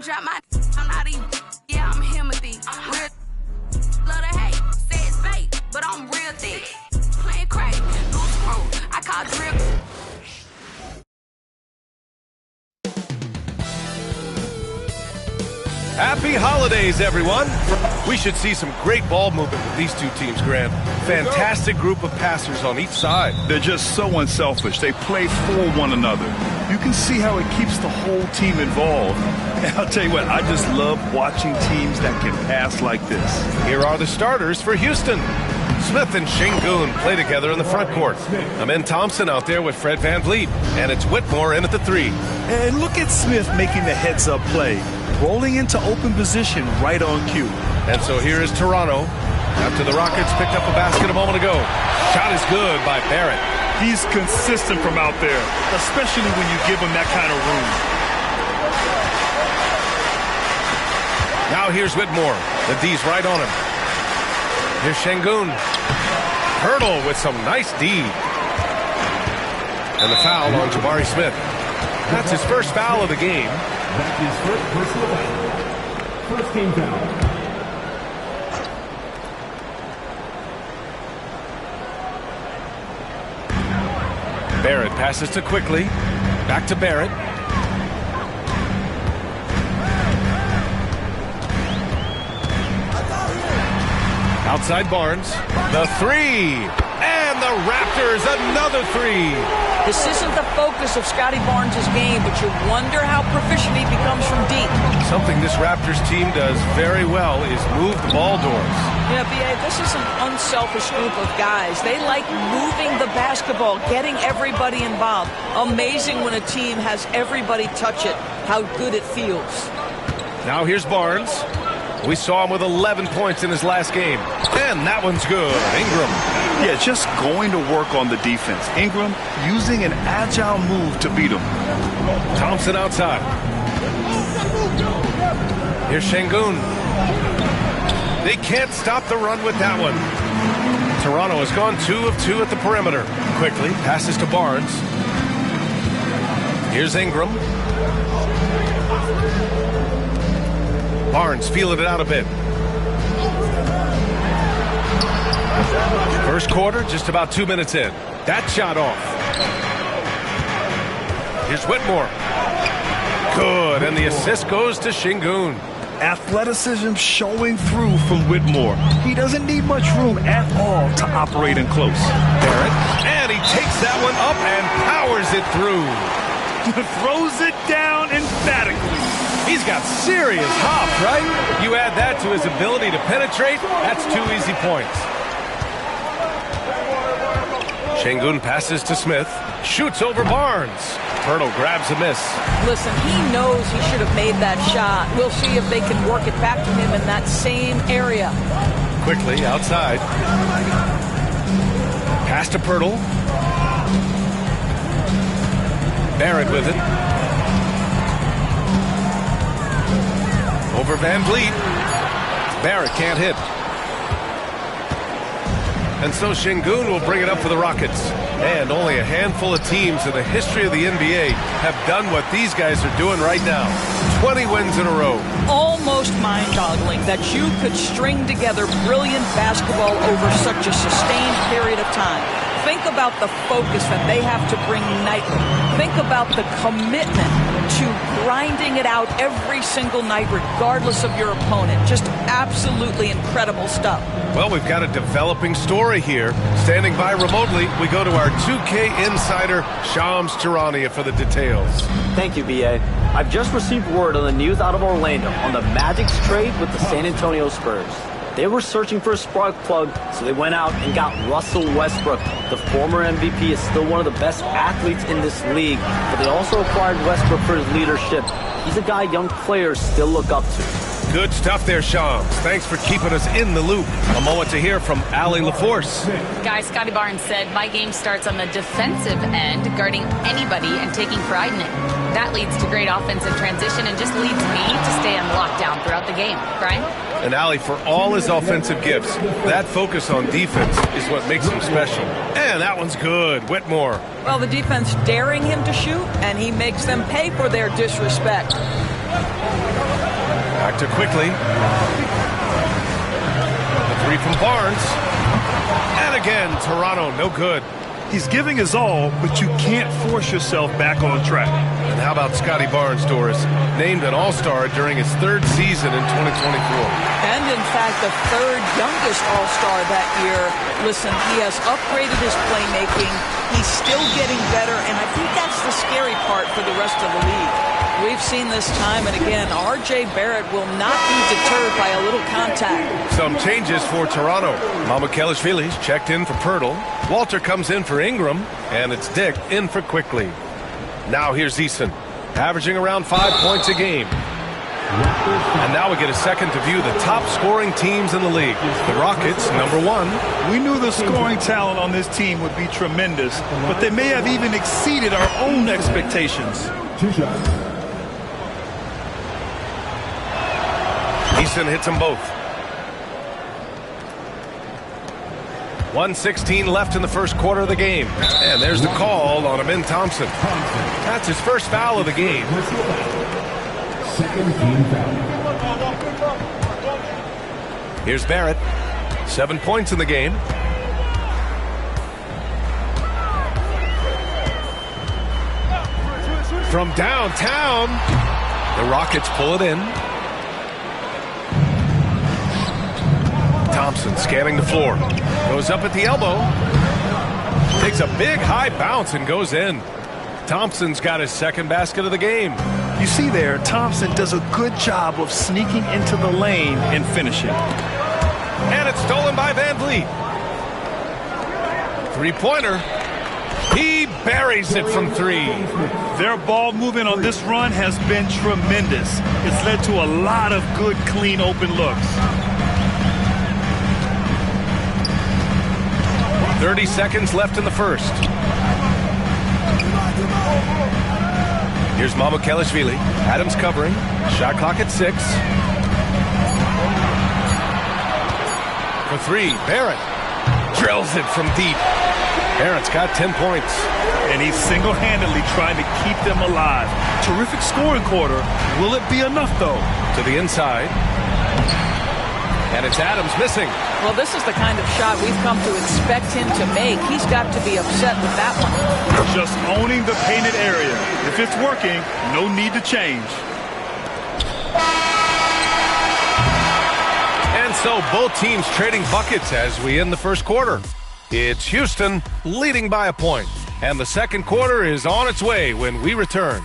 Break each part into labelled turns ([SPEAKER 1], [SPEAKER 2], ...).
[SPEAKER 1] Drop my I'm not even, yeah, I'm Himothy. Real love to hate, say it's fake, but I'm real thick. Playing crazy, loose screw, I call drip.
[SPEAKER 2] Happy holidays, everyone. We should see some great ball movement with these two teams, Grant. Fantastic group of passers on each side.
[SPEAKER 3] They're just so unselfish. They play for one another. You can see how it keeps the whole team involved. And I'll tell you what, I just love watching teams that can pass like this.
[SPEAKER 2] Here are the starters for Houston. Smith and Şengün play together in the front court. Amen Thompson out there with Fred VanVleet. And it's Whitmore in at the 3.
[SPEAKER 3] And look at Smith making the heads-up play. Rolling into open position right on cue.
[SPEAKER 2] And so here is Toronto. After the Rockets picked up a basket a moment ago. Shot is good by Barrett.
[SPEAKER 3] He's consistent from out there, especially when you give him that kind of room.
[SPEAKER 2] Now here's Whitmore. The D's right on him. Here's Şengün. Hurdle with some nice D. And the foul on Jabari Smith. That's his first foul of the game.
[SPEAKER 4] That's his first personal foul. First team foul.
[SPEAKER 2] Barrett passes to Quickly. Back to Barrett. Outside Barnes. The 3. And the Raptors, another 3.
[SPEAKER 5] This isn't the focus of Scottie Barnes' game, but you wonder how proficient he becomes from deep.
[SPEAKER 2] Something this Raptors team does very well is move the ball doors.
[SPEAKER 5] Yeah, B.A., this is an unselfish group of guys. They like moving the basketball, getting everybody involved. Amazing when a team has everybody touch it, how good it feels.
[SPEAKER 2] Now here's Barnes. We saw him with 11 points in his last game. And that one's good. Ingram.
[SPEAKER 3] Yeah, just going to work on the defense. Ingram using an agile move to beat him.
[SPEAKER 2] Thompson outside. Here's Şengün. They can't stop the run with that one. Toronto has gone 2 of 2 at the perimeter. Quickly passes to Barnes. Here's Ingram. Barnes feeling it out a bit. First quarter, just about 2 minutes in. That shot off. Here's Whitmore. Good, and the assist goes to Şengün.
[SPEAKER 3] Athleticism showing through from Whitmore. He doesn't need much room at all to operate in close.
[SPEAKER 2] Barrett, and he takes that one up and powers it through.
[SPEAKER 3] Throws it down emphatically.
[SPEAKER 2] He's got serious hop, right? You add that to his ability to penetrate, that's 2 easy points. Şengün passes to Smith, shoots over Barnes. Hurdle grabs a miss.
[SPEAKER 5] Listen, he knows he should have made that shot. We'll see if they can work it back to him in that same area.
[SPEAKER 2] Quickly outside. Pass to Pirtle. Barrett with it. Over VanVleet. Barrett can't hit. And so Şengün will bring it up for the Rockets. And only a handful of teams in the history of the NBA have done what these guys are doing right now. 20 wins in a row.
[SPEAKER 5] Almost mind-boggling that you could string together brilliant basketball over such a sustained period of time. Think about the focus that they have to bring nightly. Think about the commitment to grinding it out every single night, regardless of your opponent. Just absolutely incredible stuff.
[SPEAKER 2] Well, we've got a developing story here. Standing by remotely, we go to our 2K insider, Shams Charania, for the details.
[SPEAKER 6] Thank you, B.A. I've just received word on the news out of Orlando on the Magic's trade with the San Antonio Spurs. They were searching for a spark plug, so they went out and got Russell Westbrook. The former MVP is still one of the best athletes in this league, but they also acquired Westbrook for his leadership. He's a guy young players still look up to.
[SPEAKER 2] Good stuff there, Shams. Thanks for keeping us in the loop. A moment to hear from Allie LaForce.
[SPEAKER 7] Guys, Scottie Barnes said, my game starts on the defensive end, guarding anybody and taking pride in it. That leads to great offensive transition and just leads me to stay on lockdown throughout the game. Brian?
[SPEAKER 2] And Allie, for all his offensive gifts, that focus on defense is what makes him special. And that one's good. Whitmore.
[SPEAKER 5] Well, the defense daring him to shoot, and he makes them pay for their disrespect.
[SPEAKER 2] to Quickly. The three from Barnes. And again, Toronto, no good.
[SPEAKER 3] He's giving his all, but you can't force yourself back on track.
[SPEAKER 2] And how about Scotty Barnes, Doris? Named an All-Star during his third season in 2024.
[SPEAKER 5] And in fact, the third youngest All-Star that year. Listen, he has upgraded his playmaking. He's still getting better, and I think that's the scary part for the rest of the league. We've seen this time and again, R.J. Barrett will not be deterred by a little contact.
[SPEAKER 2] Some changes for Toronto. Mamukelashvili's checked in for Pirtle. Walter comes in for Ingram, and it's Dick in for Quickly. Now here's Eason, averaging around 5 points a game. And now we get a second to view the top scoring teams in the league. The Rockets, #1.
[SPEAKER 3] We knew the scoring talent on this team would be tremendous, but they may have even exceeded our own expectations.
[SPEAKER 4] 2 shots.
[SPEAKER 2] Eason hits them both. 1:16 left in the first quarter of the game. And there's the call on Amin Thompson. That's his first foul of the game.
[SPEAKER 4] Second team foul.
[SPEAKER 2] Here's Barrett. 7 points in the game. From downtown, the Rockets pull it in. Thompson scanning the floor. Goes up at the elbow. Takes a big high bounce and goes in. Thompson's got his second basket of the game.
[SPEAKER 3] You see there, Thompson does a good job of sneaking into the lane and finishing.
[SPEAKER 2] And it's stolen by Van Vliet. Three-pointer. He buries it from 3.
[SPEAKER 3] Their ball movement on this run has been tremendous. It's led to a lot of good, clean, open looks.
[SPEAKER 2] 30 seconds left in the first. Here's Mamukelashvili. Adams covering. Shot clock at 6. For 3, Barrett drills it from deep. Barrett's got 10 points.
[SPEAKER 3] And he's single-handedly trying to keep them alive. Terrific scoring quarter. Will it be enough, though?
[SPEAKER 2] To the inside. And it's Adams missing.
[SPEAKER 5] Well, this is the kind of shot we've come to expect him to make. He's got to be upset with that one.
[SPEAKER 3] Just owning the painted area. If it's working, no need to change.
[SPEAKER 2] And so both teams trading buckets as we end the first quarter. It's Houston leading by a point. And the second quarter is on its way when we return.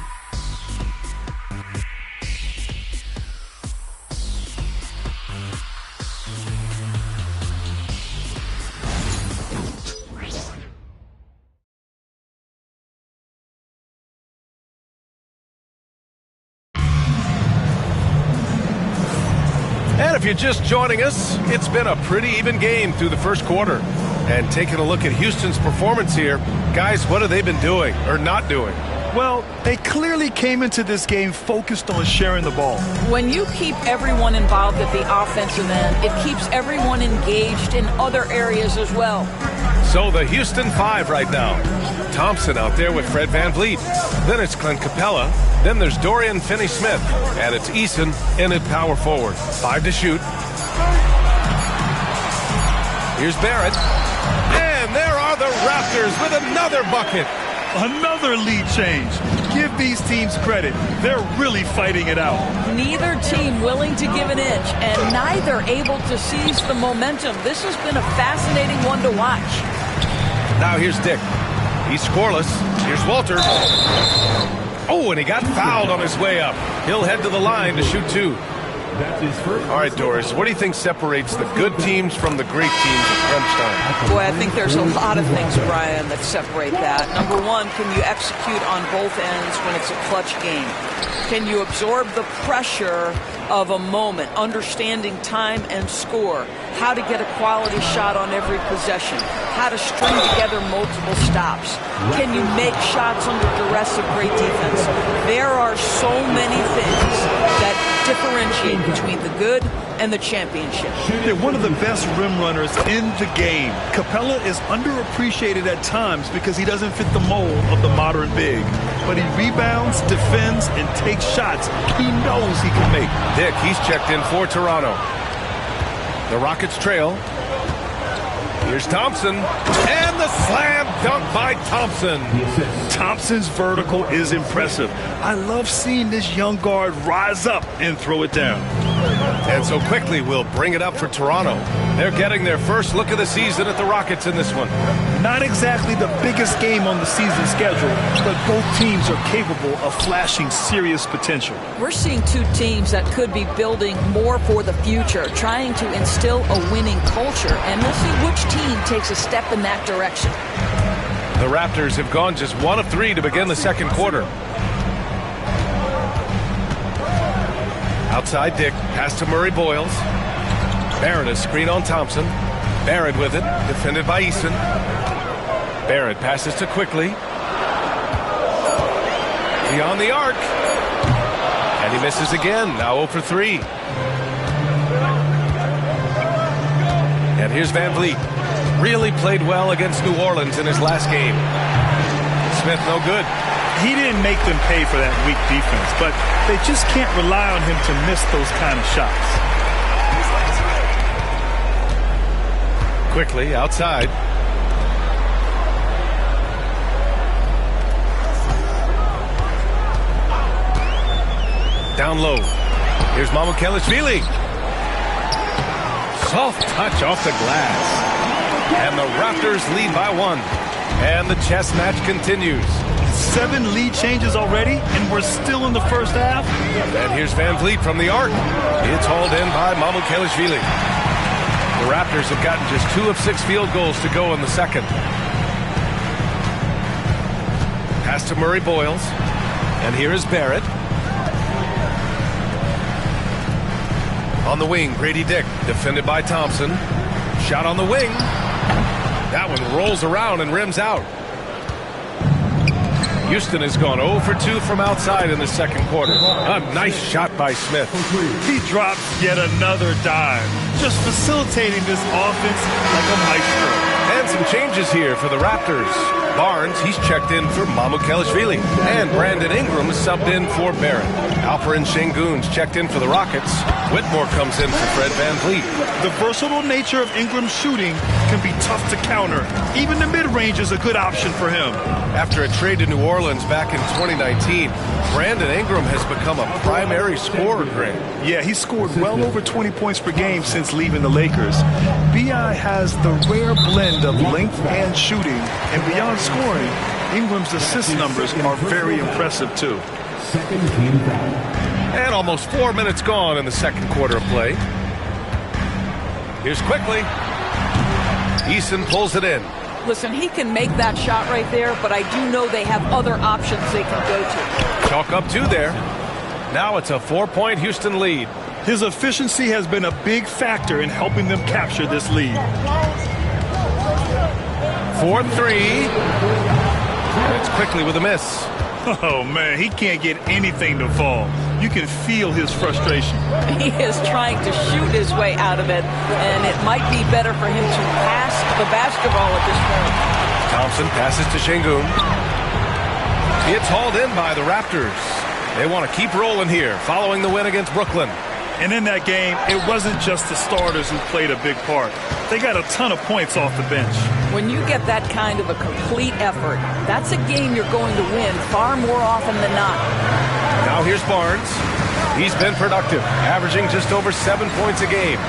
[SPEAKER 2] And if you're just joining us, it's been a pretty even game through the first quarter. And taking a look at Houston's performance here, guys, what have they been doing or not doing?
[SPEAKER 3] Well, they clearly came into this game focused on sharing the ball.
[SPEAKER 5] When you keep everyone involved at the offensive end, it keeps everyone engaged in other areas as well.
[SPEAKER 2] So the Houston 5 right now. Thompson out there with Fred Van Vliet. Then it's Clint Capella. Then there's Dorian Finney-Smith. And it's Eason in at power forward. 5 to shoot. Here's Barrett. And there are the Raptors with another bucket.
[SPEAKER 3] Another lead change. Give these teams credit. They're really fighting it out.
[SPEAKER 5] Neither team willing to give an inch, and neither able to seize the momentum. This has been a fascinating one to watch.
[SPEAKER 2] Now here's Dick. He's scoreless. Here's Walter. Oh, and he got fouled on his way up. He'll head to the line to shoot 2.
[SPEAKER 4] That's his first.
[SPEAKER 2] All right, Doris, what do you think separates the good teams from the great teams at crunch time?
[SPEAKER 5] Boy, I think there's a lot of things, Brian, that separate that. Number one, can you execute on both ends when it's a clutch game? Can you absorb the pressure of a moment, understanding time and score, how to get a quality shot on every possession, how to string together multiple stops? Can you make shots under duress of great defense? There are so many things that differentiate between the good and the championship.
[SPEAKER 3] They're one of the best rim runners in the game. Capella is underappreciated at times because he doesn't fit the mold of the modern big. But he rebounds, defends, and takes shots he knows he can make.
[SPEAKER 2] Dick, he's checked in for Toronto. The Rockets trail. Here's Thompson, and the slam dunk by Thompson.
[SPEAKER 3] Thompson's vertical is impressive. I love seeing this young guard rise up and throw it down.
[SPEAKER 2] And so quickly we'll bring it up for Toronto. They're getting their first look of the season at the Rockets in this one.
[SPEAKER 3] Not exactly the biggest game on the season schedule, but both teams are capable of flashing serious potential.
[SPEAKER 5] We're seeing two teams that could be building more for the future, trying to instill a winning culture, and we'll see which team takes a step in that direction.
[SPEAKER 2] The Raptors have gone just 1 of 3 to begin the second quarter. Outside Dick, pass to Murray Boyles. Barrett a screen on Thompson. Barrett with it, defended by Eason. Barrett passes to Quickly. Beyond the arc. And he misses again, now 0 for 3. And here's Van Vliet. Really played well against New Orleans in his last game. Smith no good.
[SPEAKER 3] He didn't make them pay for that weak defense, but they just can't rely on him to miss those kind of shots.
[SPEAKER 2] Quickly outside. Down low. Here's Mamukelashvili. Soft touch off the glass. And the Raptors lead by 1. And the chess match continues.
[SPEAKER 3] 7 lead changes already, and we're still in the first half.
[SPEAKER 2] And here's Van Vliet from the arc. It's hauled in by Mamukelashvili. The Raptors have gotten just 2 of 6 field goals to go in the second. Pass to Murray Boyles. And here is Barrett. On the wing, Grady Dick, defended by Thompson. Shot on the wing. That one rolls around and rims out. Houston has gone 0 for 2 from outside in the second quarter. A nice shot by Smith.
[SPEAKER 3] He drops yet another dime, just facilitating this offense like a maestro.
[SPEAKER 2] And some changes here for the Raptors. Barnes, he's checked in for Mamukelashvili. And Brandon Ingram is subbed in for Barrett. Alperen Sengun's checked in for the Rockets. Whitmore comes in for Fred Van Vliet.
[SPEAKER 3] The versatile nature of Ingram's shooting can be tough to counter. Even the mid-range is a good option for him.
[SPEAKER 2] After a trade to New Orleans back in 2019, Brandon Ingram has become a primary scorer, Grant.
[SPEAKER 3] Yeah, he scored well over 20 points per game since leaving the Lakers. B.I. has the rare blend of length and shooting, and beyond scoring, Ingram's assist numbers are very impressive too.
[SPEAKER 2] And almost 4 minutes gone in the second quarter of play. Here's Quickly. Eason pulls it in.
[SPEAKER 5] Listen, he can make that shot right there, but I do know they have other options they can go to.
[SPEAKER 2] Chalk up 2 there. Now it's a 4-point Houston lead.
[SPEAKER 3] His efficiency has been a big factor in helping them capture this lead.
[SPEAKER 2] 4-3. It's Quickly with a miss.
[SPEAKER 3] Oh, man, he can't get anything to fall. You can feel his frustration.
[SPEAKER 5] He is trying to shoot his way out of it, and it might be better for him to pass the basketball at this point.
[SPEAKER 2] Thompson passes to Sengun. It's hauled in by the Raptors. They want to keep rolling here, following the win against Brooklyn.
[SPEAKER 3] And in that game, it wasn't just the starters who played a big part. They got a ton of points off the bench.
[SPEAKER 5] When you get that kind of a complete effort, that's a game you're going to win far more often than not.
[SPEAKER 2] Now here's Barnes. He's been productive, averaging just over 7 points a game.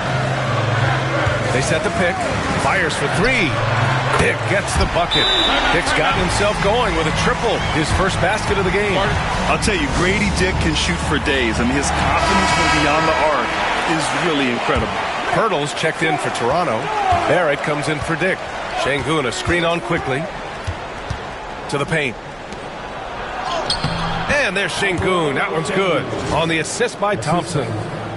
[SPEAKER 2] They set the pick. Fires for 3. Dick gets the bucket. Dick's gotten himself going with a triple, his first basket of the game.
[SPEAKER 3] I'll tell you, Grady Dick can shoot for days. I mean, his confidence from beyond the arc is really incredible.
[SPEAKER 2] Hurdles checked in for Toronto. Barrett comes in for Dick. Sengun a screen on Quickly. To the paint. And there's Sengun. That one's good. On the assist by Thompson.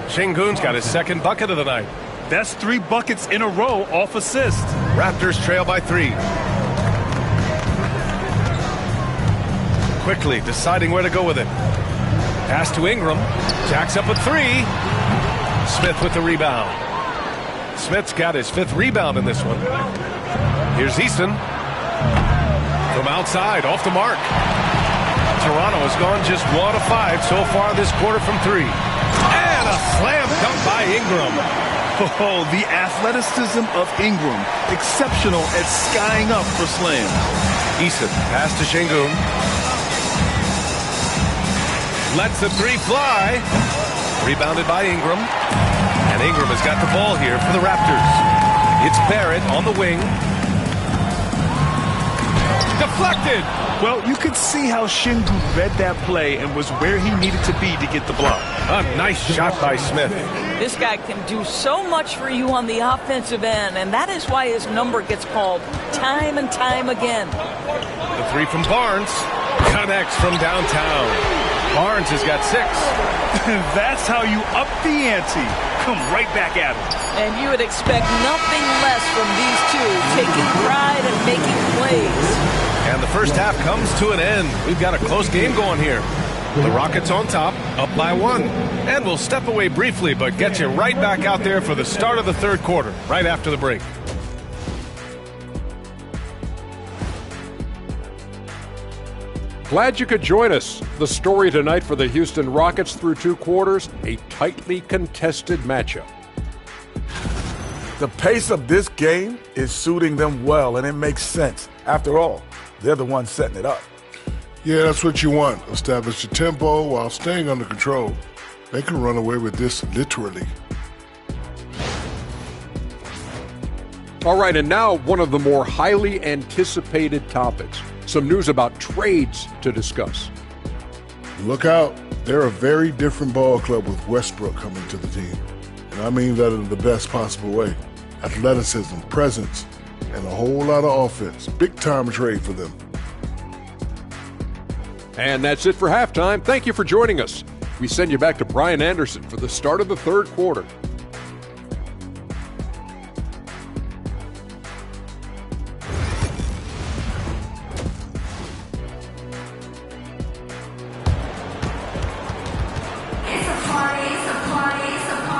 [SPEAKER 2] Sengun's got his second bucket of the night.
[SPEAKER 3] That's 3 buckets in a row off assist.
[SPEAKER 2] Raptors trail by 3. Quickly deciding where to go with it. Pass to Ingram. Jacks up a three. Smith with the rebound. Smith's got his 5th rebound in this one. Here's Easton. From outside, off the mark. Toronto has gone just 1 of 5 so far this quarter from 3. And a slam dunk by Ingram.
[SPEAKER 3] Oh, the athleticism of Ingram. Exceptional at skying up for slams.
[SPEAKER 2] Easton, pass to Şengün. Lets the 3 fly. Rebounded by Ingram. And Ingram has got the ball here for the Raptors. It's Barrett on the wing. Deflected.
[SPEAKER 3] Well, you could see how Şengün read that play and was where he needed to be to get the block.
[SPEAKER 2] A nice shot by Smith.
[SPEAKER 5] This guy can do so much for you on the offensive end, and that is why his number gets called time and time again.
[SPEAKER 2] The 3 from Barnes. Connects from downtown. Barnes has got 6.
[SPEAKER 3] That's how you up the ante. Come right back at him.
[SPEAKER 5] And you would expect nothing less from these two, taking pride and making plays.
[SPEAKER 2] And the first half comes to an end. We've got a close game going here. The Rockets on top, up by 1. And we'll step away briefly, but get you right back out there for the start of the 3rd quarter, right after the break.
[SPEAKER 8] Glad you could join us. The story tonight for the Houston Rockets through 2 quarters, a tightly contested matchup.
[SPEAKER 9] The pace of this game is suiting them well, and it makes sense. After all, they're the ones setting it up.
[SPEAKER 10] Yeah, that's what you want. Establish the tempo while staying under control. They can run away with this literally.
[SPEAKER 8] All right, and now one of the more highly anticipated topics. Some news about trades to discuss.
[SPEAKER 10] Look out. They're a very different ball club with Westbrook coming to the team. And I mean that in the best possible way. Athleticism, presence, and a whole lot of offense. Big-time trade for them.
[SPEAKER 8] And that's it for halftime. Thank you for joining us. We send you back to Brian Anderson for the start of the 3rd quarter.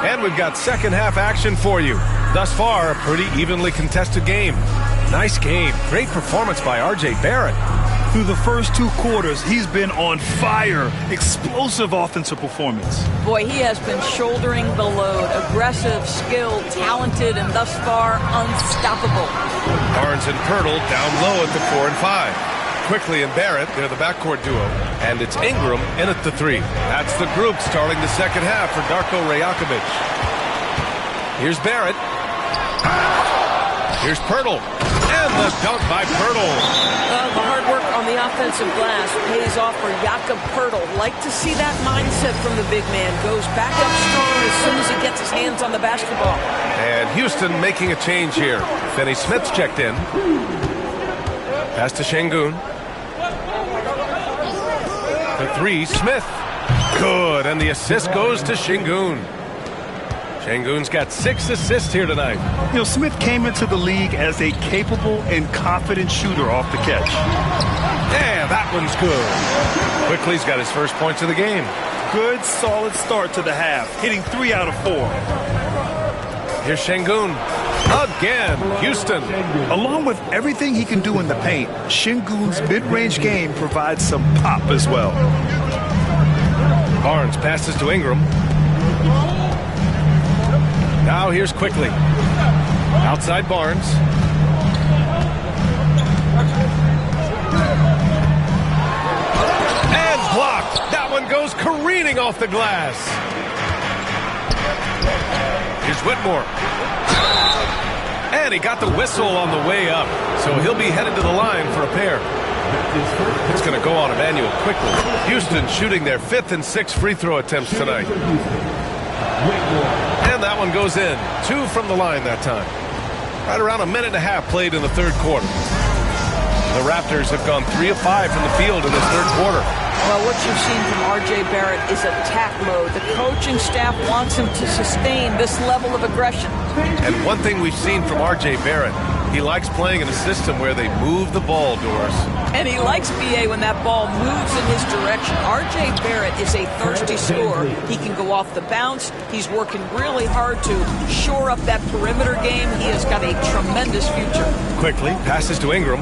[SPEAKER 2] And we've got second half action for you. Thus far, a pretty evenly contested game. Nice game. Great performance by R.J. Barrett.
[SPEAKER 3] Through the first 2 quarters, he's been on fire. Explosive offensive performance.
[SPEAKER 5] Boy, he has been shouldering the load. Aggressive, skilled, talented, and thus far, unstoppable.
[SPEAKER 2] Barnes and Pirtle down low at the 4 and 5. Quickly and Barrett, they're the backcourt duo. And it's Ingram in at the 3. That's the group starting the second half for Darko Rajakovic. Here's Barrett. Here's Pirtle. And the dunk by Pirtle.
[SPEAKER 5] The hard work on the offensive glass pays off for Jakob Pirtle. Like to see that mindset from the big man. Goes back up strong as soon as he gets his hands on the basketball.
[SPEAKER 2] And Houston making a change here. Finney Smith's checked in. Pass to Şengün. The 3, Smith. Good, and the assist goes to Şengün. Şengün's got 6 assists here tonight.
[SPEAKER 3] You know, Smith came into the league as a capable and confident shooter off the catch.
[SPEAKER 2] And that one's good. Quickly's got his first points of the game.
[SPEAKER 3] Good, solid start to the half, hitting 3 out of 4.
[SPEAKER 2] Here's Şengün. Again, Houston.
[SPEAKER 3] Along with everything he can do in the paint, Şengün's mid-range game provides some pop as well.
[SPEAKER 2] Barnes passes to Ingram. Now here's Quickly. Outside Barnes. And blocked. That one goes careening off the glass. Here's Whitmore. And he got the whistle on the way up, so he'll be headed to the line for a pair. It's going to go on Emmanuel Quickly. Houston shooting their 5th and 6th free throw attempts tonight. And that one goes in. 2 from the line that time. Right around a minute and a half played in the 3rd quarter. The Raptors have gone 3 of 5 from the field in this 3rd quarter.
[SPEAKER 5] Well, what you've seen from R.J. Barrett is attack mode. The coaching staff wants him to sustain this level of aggression.
[SPEAKER 2] And one thing we've seen from R.J. Barrett, he likes playing in a system where they move the ball, Doris.
[SPEAKER 5] And he likes B.A. when that ball moves in his direction. R.J. Barrett is a thirsty scorer. He can go off the bounce. He's working really hard to shore up that perimeter game. He has got a tremendous future.
[SPEAKER 2] Quickly, passes to Ingram.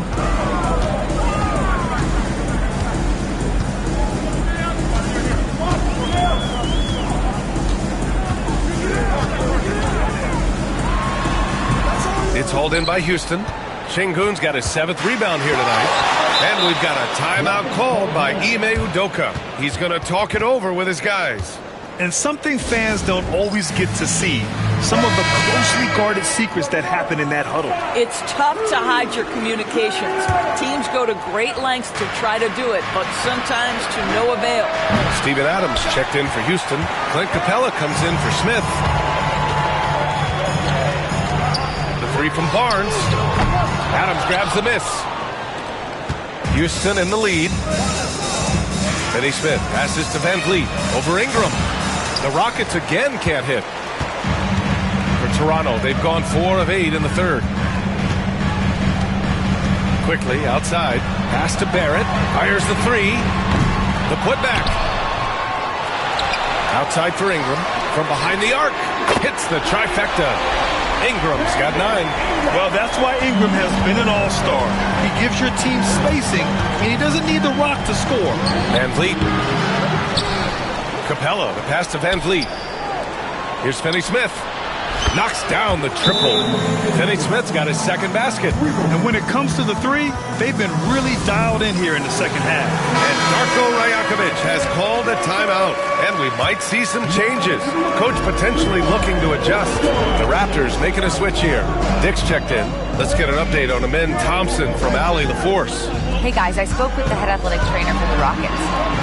[SPEAKER 2] It's hauled in by Houston. Sengun's got his 7th rebound here tonight. And we've got a timeout called by Ime Udoka. He's going to talk it over with his guys.
[SPEAKER 3] And something fans don't always get to see, some of the closely guarded secrets that happen in that huddle.
[SPEAKER 5] It's tough to hide your communications. Teams go to great lengths to try to do it, but sometimes to no avail.
[SPEAKER 2] Steven Adams checked in for Houston. Clint Capella comes in for Smith. The 3 from Barnes. Adams grabs the miss. Houston in the lead. Finney Smith passes to Van Vliet over Ingram. The Rockets again can't hit. For Toronto, they've gone 4 of 8 in the 3rd. Quickly outside, pass to Barrett. Fires the 3. The putback. Outside for Ingram. From behind the arc. Hits the trifecta. Ingram's got 9.
[SPEAKER 3] Well, that's why Ingram has been an all-star. He gives your team spacing, and he doesn't need the rock to score.
[SPEAKER 2] Van Vliet. Capella, the pass to Van Vliet. Here's Finney Smith. Knocks down the triple. Finney Smith's got his 2nd basket.
[SPEAKER 3] And when it comes to the 3, they've been really dialed in here in the 2nd half.
[SPEAKER 2] And Darko Rajakovic has called a timeout. And we might see some changes. Coach potentially looking to adjust. The Raptors making a switch here. Dick's checked in. Let's get an update on Amin Thompson from Allie LaForce.
[SPEAKER 11] Hey guys, I spoke with the head athletic trainer for the Rockets.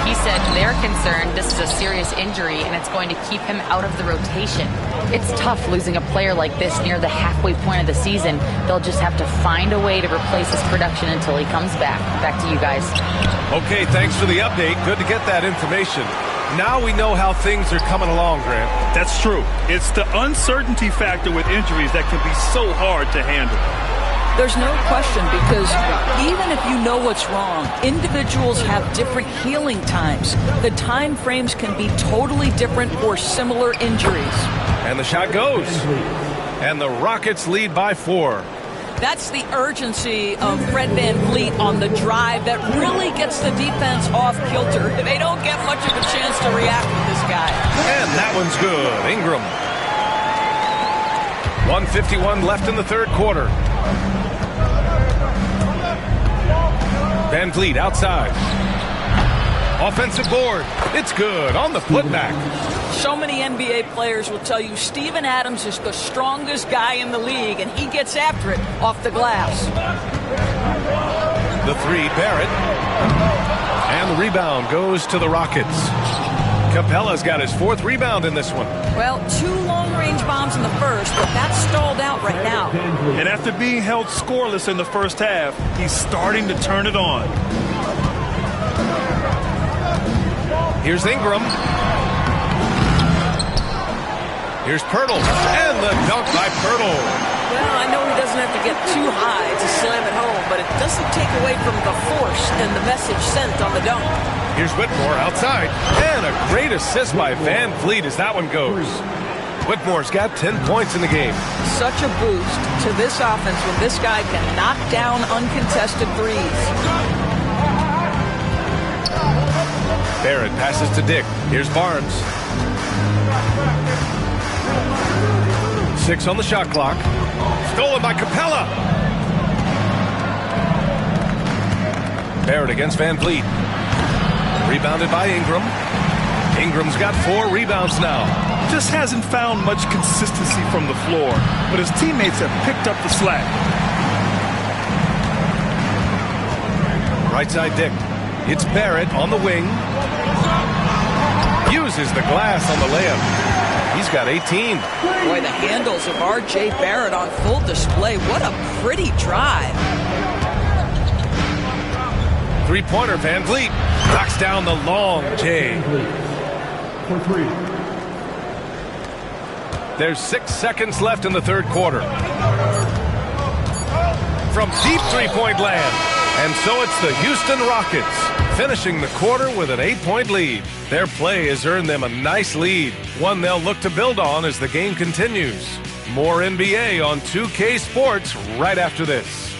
[SPEAKER 7] He said they're concerned this is a serious injury and it's going to keep him out of the rotation. It's tough losing a player like this near the halfway point of the season. They'll just have to find a way to replace his production until he comes back. Back to you guys.
[SPEAKER 2] Okay, thanks for the update. Good to get that information. Now we know how things are coming along, Grant.
[SPEAKER 3] That's true. It's the uncertainty factor with injuries that can be so hard to handle.
[SPEAKER 5] There's no question, because even if you know what's wrong, individuals have different healing times. The time frames can be totally different for similar injuries.
[SPEAKER 2] And the shot goes. And the Rockets lead by 4.
[SPEAKER 5] That's the urgency of Fred Van Vliet on the drive that really gets the defense off kilter. They don't get much of a chance to react with this guy.
[SPEAKER 2] And that one's good. Ingram. 1:51 left in the 3rd quarter. Van Vliet outside. Offensive board. It's good on the putback.
[SPEAKER 5] So many NBA players will tell you Steven Adams is the strongest guy in the league, and he gets after it off the glass.
[SPEAKER 2] The 3, Barrett. And the rebound goes to the Rockets. Capella's got his 4th rebound in this one.
[SPEAKER 5] Well, 2 long-range bombs in the 1st, but that's stalled out right now.
[SPEAKER 3] And after being held scoreless in the 1st half, he's starting to turn it on.
[SPEAKER 2] Here's Ingram. Here's Pirtle. And the dunk by Pirtle.
[SPEAKER 5] Well, I know he doesn't have to get too high to slam it home, but it doesn't take away from the force and the message sent on the dunk.
[SPEAKER 2] Here's Whitmore outside. And a great assist by Van Vliet as that one goes. Whitmore's got 10 points in the game.
[SPEAKER 5] Such a boost to this offense when this guy can knock down uncontested threes.
[SPEAKER 2] Barrett passes to Dick. Here's Barnes. 6 on the shot clock. Stolen by Capella. Barrett against Van Vliet. Rebounded by Ingram. Ingram's got 4 rebounds now.
[SPEAKER 3] Just hasn't found much consistency from the floor, but his teammates have picked up the slack.
[SPEAKER 2] Right side Dick. It's Barrett on the wing. Uses the glass on the layup. He's got 18.
[SPEAKER 5] Boy, the handles of R.J. Barrett on full display. What a pretty drive.
[SPEAKER 2] 3-pointer, Van Vliet. Knocks down the long J.
[SPEAKER 4] For 3.
[SPEAKER 2] There's 6 seconds left in the 3rd quarter. From deep 3-point land. And so it's the Houston Rockets, finishing the quarter with an 8-point lead. Their play has earned them a nice lead, one they'll look to build on as the game continues. More NBA on 2K Sports right after this.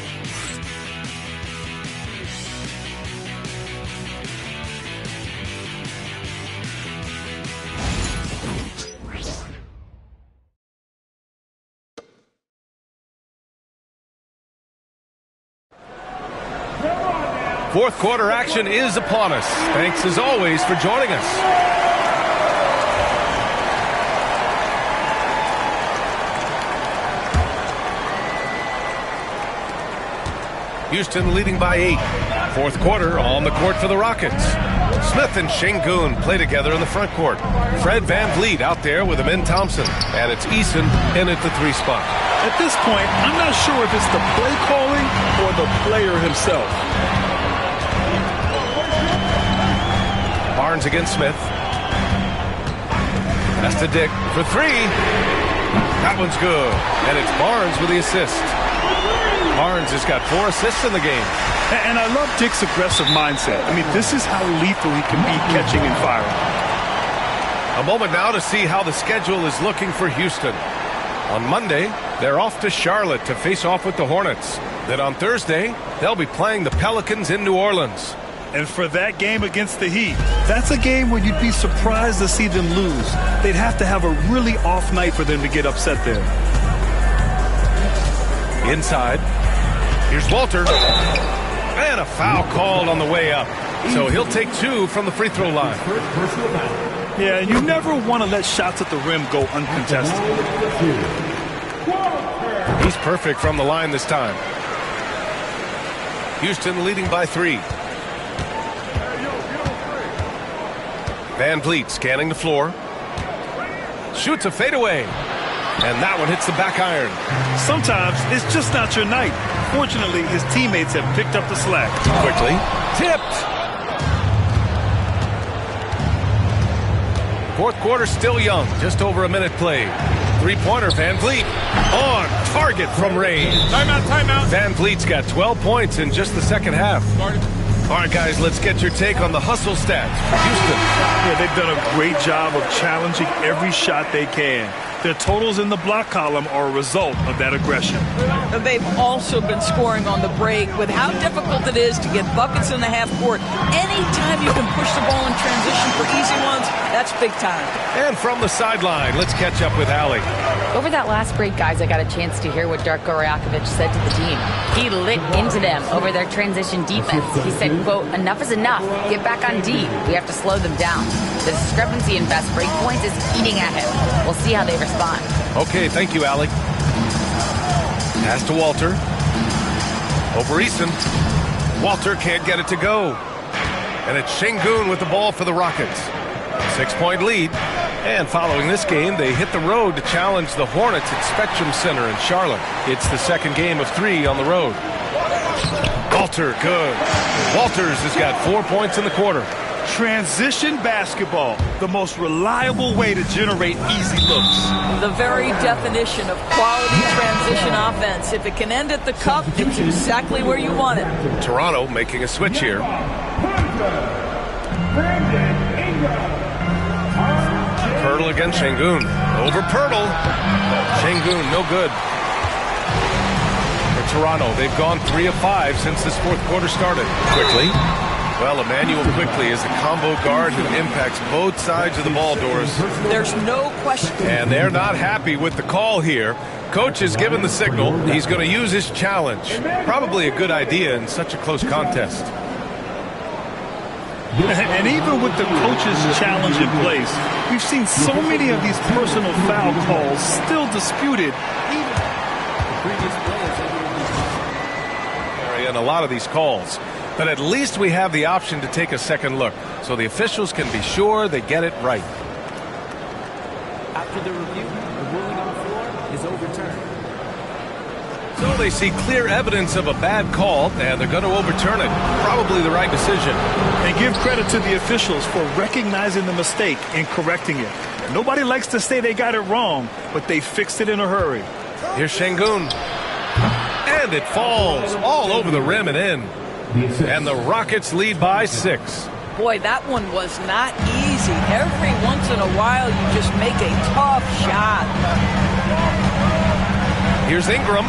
[SPEAKER 2] Fourth quarter action is upon us. Thanks as always for joining us. Houston leading by 8. Fourth quarter on the court for the Rockets. Smith and Şengün play together in the front court. Fred VanVleet out there with Amin Thompson. And it's Eason in at the 3 spot.
[SPEAKER 3] At this point, I'm not sure if it's the play calling or the player himself.
[SPEAKER 2] Barnes against Smith. That's to Dick for 3. That one's good. And it's Barnes with the assist. Barnes has got 4 assists in the game.
[SPEAKER 3] And I love Dick's aggressive mindset. I mean, this is how lethal he can be catching and firing.
[SPEAKER 2] A moment now to see how the schedule is looking for Houston. On Monday, they're off to Charlotte to face off with the Hornets. Then on Thursday, they'll be playing the Pelicans in New Orleans.
[SPEAKER 3] And for that game against the Heat, that's a game where you'd be surprised to see them lose. They'd have to have a really off night for them to get upset there.
[SPEAKER 2] Inside. Here's Walter. And a foul called on the way up. So he'll take 2 from the free throw line.
[SPEAKER 3] Yeah, you never want to let shots at the rim go uncontested.
[SPEAKER 2] He's perfect from the line this time. Houston leading by 3. VanVleet scanning the floor. Shoots a fadeaway. And that one hits the back iron.
[SPEAKER 3] Sometimes it's just not your night. Fortunately, his teammates have picked up the slack.
[SPEAKER 2] Quickly. Tipped. Fourth quarter still young. Just over a minute played. 3-pointer VanVleet. On target from range.
[SPEAKER 3] Timeout.
[SPEAKER 2] VanVleet's got 12 points in just the second half. All right, guys, let's get your take on the hustle stats for Houston.
[SPEAKER 3] Yeah, they've done a great job of challenging every shot they can. Their totals in the block column are a result of that aggression.
[SPEAKER 5] They've also been scoring on the break. With how difficult it is to get buckets in the half court, anytime you can push the ball in transition for easy ones, that's big time.
[SPEAKER 2] And from the sideline, let's catch up with Allie.
[SPEAKER 7] Over that last break, guys, I got a chance to hear what Darko Rajakovic said to the team. He lit into them over their transition defense. He said, quote, "Enough is enough. Get back on D. We have to slow them down. The discrepancy in best break points is eating at him. We'll see how they respond."
[SPEAKER 2] Okay, thank you, Allie. Pass to Walter. Over Eason. Walter can't get it to go. And it's Şengün with the ball for the Rockets. 6-point lead. And following this game, they hit the road to challenge the Hornets at Spectrum Center in Charlotte. It's the second game of 3 on the road. Walter, good. Walters has got 4 points in the quarter.
[SPEAKER 3] Transition basketball, the most reliable way to generate easy looks.
[SPEAKER 5] The very definition of quality transition offense. If it can end at the cup, it's exactly where you want it.
[SPEAKER 2] Toronto making a switch here. Poeltl against Şengün. Over Poeltl. Şengün, no good. For Toronto, they've gone 3 of 5 since this fourth quarter started. Quickly. Well, Emmanuel Quickly is a combo guard who impacts both sides of the ball, Doris.
[SPEAKER 5] There's no question.
[SPEAKER 2] And they're not happy with the call here. Coach has given the signal. He's going to use his challenge. Probably a good idea in such a close contest.
[SPEAKER 3] And even with the coach's challenge in place, we've seen so many of these personal foul calls still disputed.
[SPEAKER 2] And a lot of these calls. But at least we have the option to take a second look, so the officials can be sure they get it right.
[SPEAKER 12] After the review, the ruling on the floor is overturned.
[SPEAKER 2] So they see clear evidence of a bad call, and they're going to overturn it. Probably the right decision.
[SPEAKER 3] And give credit to the officials for recognizing the mistake and correcting it. Nobody likes to say they got it wrong, but they fixed it in a hurry.
[SPEAKER 2] Here's Şengün. And it falls all over the rim and in. And the Rockets lead by 6.
[SPEAKER 5] Boy, that one was not easy. Every once in a while, you just make a tough shot.
[SPEAKER 2] Here's Ingram.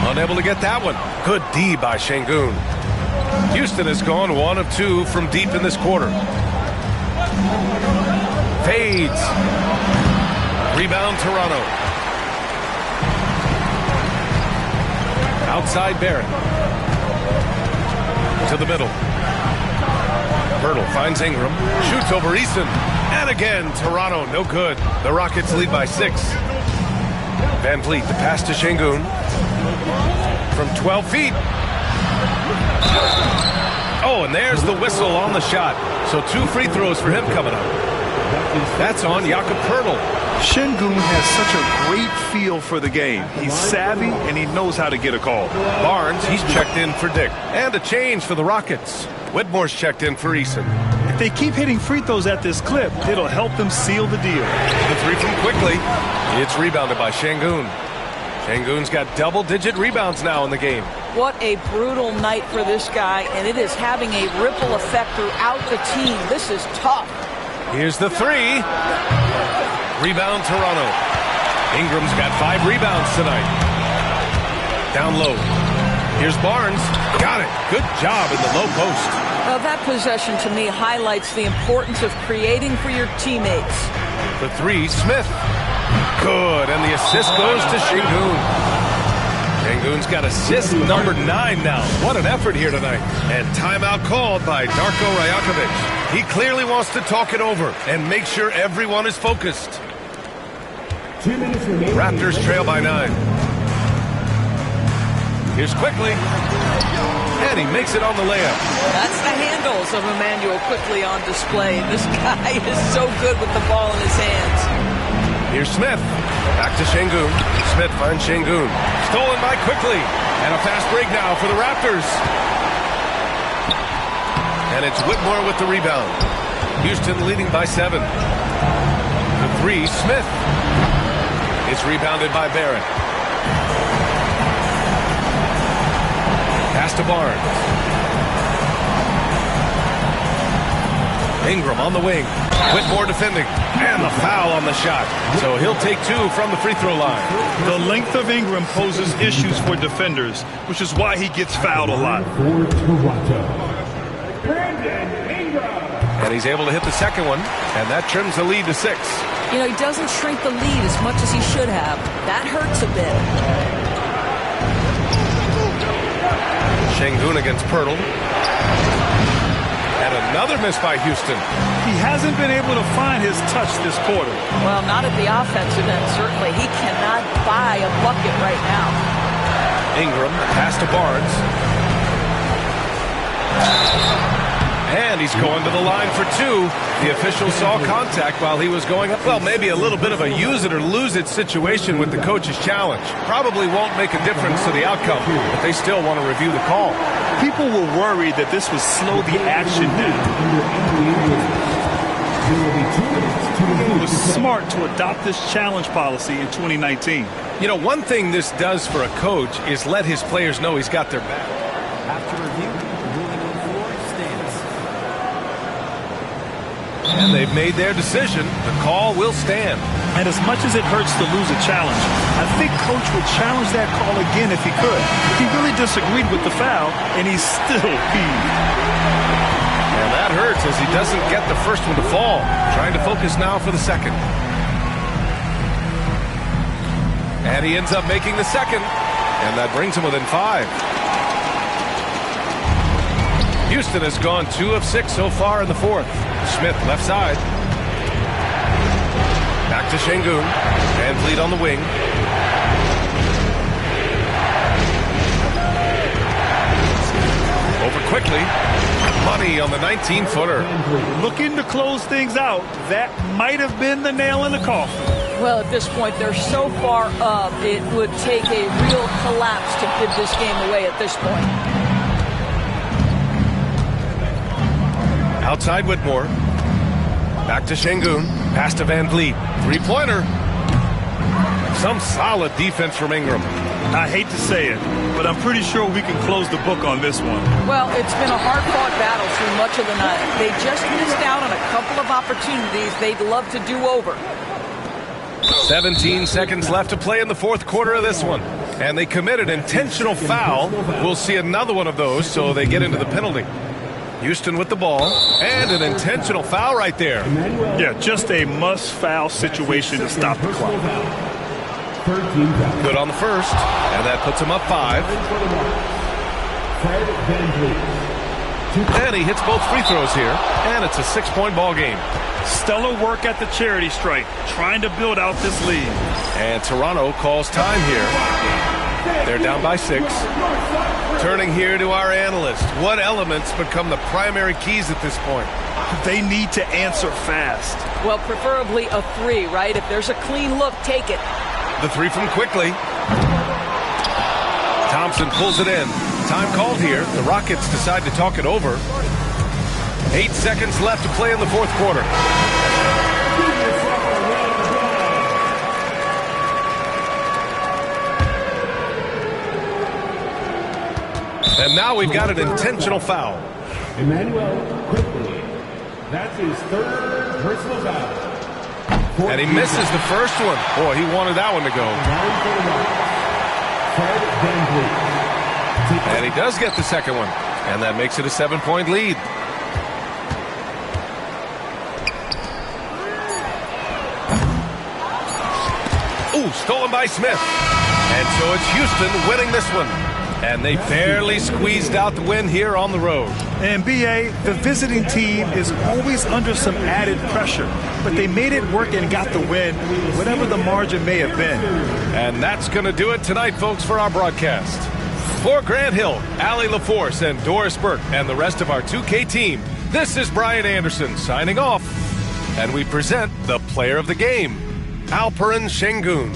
[SPEAKER 2] Unable to get that one. Good D by Şengün. Houston has gone 1 of 2 from deep in this quarter. Fades. Rebound Toronto. Outside Barrett. To the middle. Hurdle finds Ingram. Shoots over Eason. And again, Toronto, no good. The Rockets lead by 6. Van Vliet, the pass to Şengün. From 12 feet. Oh, and there's the whistle on the shot. So 2 free throws for him coming up. That's on Jakob Poeltl.
[SPEAKER 3] Şengün has such a great feel for the game. He's savvy, and he knows how to get a call.
[SPEAKER 2] Barnes, he's checked in for Dick. And a change for the Rockets. Whitmore's checked in for Eason.
[SPEAKER 3] If they keep hitting free throws at this clip, it'll help them seal the deal.
[SPEAKER 2] The 3 from Quickly. It's rebounded by Şengün. Şengün's got double-digit rebounds now in the game.
[SPEAKER 5] What a brutal night for this guy, and it is having a ripple effect throughout the team. This is tough.
[SPEAKER 2] Here's the 3. Rebound Toronto. Ingram's got 5 rebounds tonight. Down low. Here's Barnes. Got it. Good job in the low post.
[SPEAKER 5] Well, that possession to me highlights the importance of creating for your teammates.
[SPEAKER 2] The 3, Smith. Good, and the assist goes to Şengün. Şengün's got assist number 9 now. What an effort here tonight. And timeout called by Darko Rajakovic. He clearly wants to talk it over and make sure everyone is focused.
[SPEAKER 4] 2 minutes remaining.
[SPEAKER 2] Raptors trail by 9. Here's Quickly. And he makes it on the layup.
[SPEAKER 5] That's the handles of Immanuel Quickly on display. This guy is so good with the ball in his hands.
[SPEAKER 2] Here's Smith. Back to Şengün. Smith finds Şengün. Stolen by Quickly. And a fast break now for the Raptors. And it's Whitmore with the rebound. Houston leading by 7. The 3, Smith. It's rebounded by Barrett. Pass to Barnes. Ingram on the wing. Whitmore defending. And the foul on the shot. So he'll take 2 from the free throw line.
[SPEAKER 3] The length of Ingram poses issues for defenders, which is why he gets fouled a lot.
[SPEAKER 4] For Toronto, Brandon Ingram.
[SPEAKER 2] And he's able to hit the second one. And that trims the lead to 6.
[SPEAKER 5] You know, he doesn't shrink the lead as much as he should have. That hurts a bit.
[SPEAKER 2] Şengün against Poeltl. And another miss by Houston.
[SPEAKER 3] He hasn't been able to find his touch this quarter.
[SPEAKER 5] Well, not at the offensive end, certainly. He cannot buy a bucket right now.
[SPEAKER 2] Ingram, pass to Barnes. And he's going to the line for 2. The official saw contact while he was going up. Well, maybe a little bit of a use it or lose it situation with the coach's challenge. Probably won't make a difference to the outcome, but they still want to review the call.
[SPEAKER 3] People were worried that this would slow the action down. It was smart to adopt this challenge policy in 2019.
[SPEAKER 2] You know, one thing this does for a coach is let his players know he's got their back.
[SPEAKER 12] After review, the ruling on the floor stands.
[SPEAKER 2] And they've made their decision. The call will stand.
[SPEAKER 3] And as much as it hurts to lose a challenge, I think Coach would challenge that call again if he could. He really disagreed with the foul, and he's still peeved.
[SPEAKER 2] And that hurts as he doesn't get the first one to fall. Trying to focus now for the second. And he ends up making the second. And that brings him within 5. Houston has gone 2 of 6 so far in the 4th. Smith left side. Back to Şengün. Van Vliet on the wing. Over Quickly. Money on the 19-footer.
[SPEAKER 3] Looking to close things out. That might have been the nail in the coffin.
[SPEAKER 5] Well, at this point, they're so far up, it would take a real collapse to give this game away at this point.
[SPEAKER 2] Outside Whitmore. Back to Şengün. Pass to Van Vliet. 3-pointer. Some solid defense from Ingram.
[SPEAKER 3] I hate to say it, but I'm pretty sure we can close the book on this one.
[SPEAKER 5] Well, it's been a hard-fought battle through much of the night. They just missed out on a couple of opportunities they'd love to do over.
[SPEAKER 2] 17 seconds left to play in the fourth quarter of this one. And they committed intentional foul. We'll see another one of those, so they get into the penalty. Houston with the ball, and an intentional foul right there.
[SPEAKER 3] Yeah, just a must-foul situation to stop the clock.
[SPEAKER 2] Good on the first, and that puts him up 5. And he hits both free throws here, and it's a 6-point ball game.
[SPEAKER 3] Stellar work at the charity stripe, trying to build out this lead.
[SPEAKER 2] And Toronto calls time here. They're down by 6. Turning here to our analyst. What elements become the primary keys at this point?
[SPEAKER 3] They need to answer fast.
[SPEAKER 5] Well, preferably a 3, right? If there's a clean look, take it.
[SPEAKER 2] The 3 from Quickly. Thompson pulls it in. Time called here. The Rockets decide to talk it over. 8 seconds left to play in the fourth quarter. And now we've got an intentional foul.
[SPEAKER 4] Emmanuel Quickly. That's his 3rd personal foul.
[SPEAKER 2] And he misses the first one. Boy, he wanted that one to go. And he does get the second one. And that makes it a 7-point lead. Ooh, stolen by Smith. And so it's Houston winning this one. And they barely squeezed out the win here on the road.
[SPEAKER 3] And B.A., the visiting team is always under some added pressure, but they made it work and got the win, whatever the margin may have been.
[SPEAKER 2] And that's going to do it tonight, folks, for our broadcast. For Grant Hill, Allie LaForce, and Doris Burke, and the rest of our 2K team, this is Brian Anderson signing off. And we present the player of the game, Alperen Sengun.